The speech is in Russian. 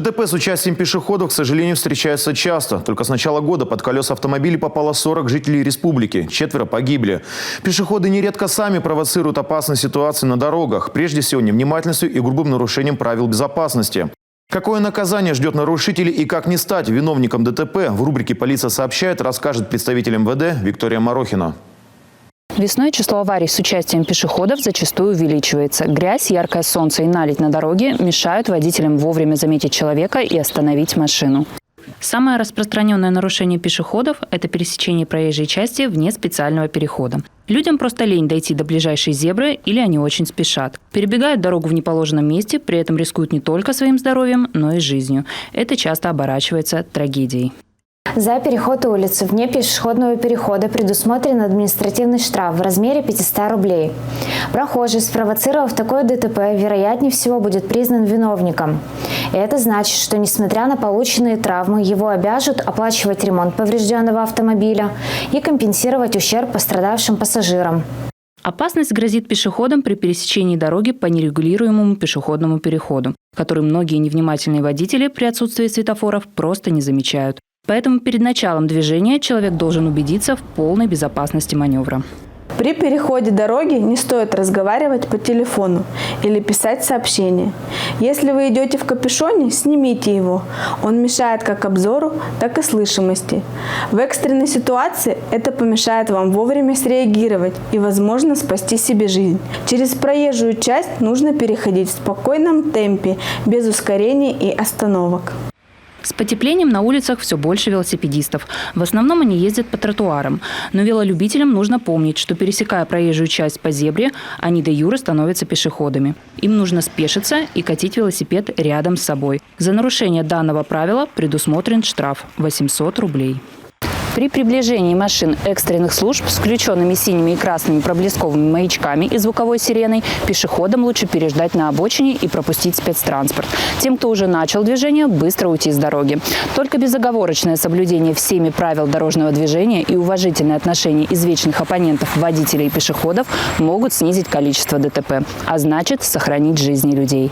ДТП с участием пешеходов, к сожалению, встречается часто. Только с начала года под колеса автомобилей попало 40 жителей республики. 4 погибли. Пешеходы нередко сами провоцируют опасные ситуации на дорогах. Прежде всего, невнимательностью и грубым нарушением правил безопасности. Какое наказание ждет нарушителей и как не стать виновником ДТП, в рубрике «Полиция сообщает» расскажет представитель МВД Виктория Марохина. Весной число аварий с участием пешеходов зачастую увеличивается. Грязь, яркое солнце и наледь на дороге мешают водителям вовремя заметить человека и остановить машину. Самое распространенное нарушение пешеходов – это пересечение проезжей части вне специального перехода. Людям просто лень дойти до ближайшей зебры или они очень спешат. Перебегают дорогу в неположенном месте, при этом рискуют не только своим здоровьем, но и жизнью. Это часто оборачивается трагедией. За переход улицы вне пешеходного перехода предусмотрен административный штраф в размере 500 рублей. Прохожий, спровоцировав такое ДТП, вероятнее всего будет признан виновником. Это значит, что несмотря на полученные травмы, его обяжут оплачивать ремонт поврежденного автомобиля и компенсировать ущерб пострадавшим пассажирам. Опасность грозит пешеходам при пересечении дороги по нерегулируемому пешеходному переходу, который многие невнимательные водители при отсутствии светофоров просто не замечают. Поэтому перед началом движения человек должен убедиться в полной безопасности маневра. При переходе дороги не стоит разговаривать по телефону или писать сообщения. Если вы идете в капюшоне, снимите его. Он мешает как обзору, так и слышимости. В экстренной ситуации это помешает вам вовремя среагировать и, возможно, спасти себе жизнь. Через проезжую часть нужно переходить в спокойном темпе, без ускорений и остановок. С потеплением на улицах все больше велосипедистов. В основном они ездят по тротуарам. Но велолюбителям нужно помнить, что пересекая проезжую часть по зебре, они де юре становятся пешеходами. Им нужно спешиться и катить велосипед рядом с собой. За нарушение данного правила предусмотрен штраф – 800 рублей. При приближении машин экстренных служб с включенными синими и красными проблесковыми маячками и звуковой сиреной пешеходам лучше переждать на обочине и пропустить спецтранспорт. Тем, кто уже начал движение, быстро уйти с дороги. Только безоговорочное соблюдение всеми правил дорожного движения и уважительное отношение извечных оппонентов водителей и пешеходов могут снизить количество ДТП, а значит, сохранить жизни людей.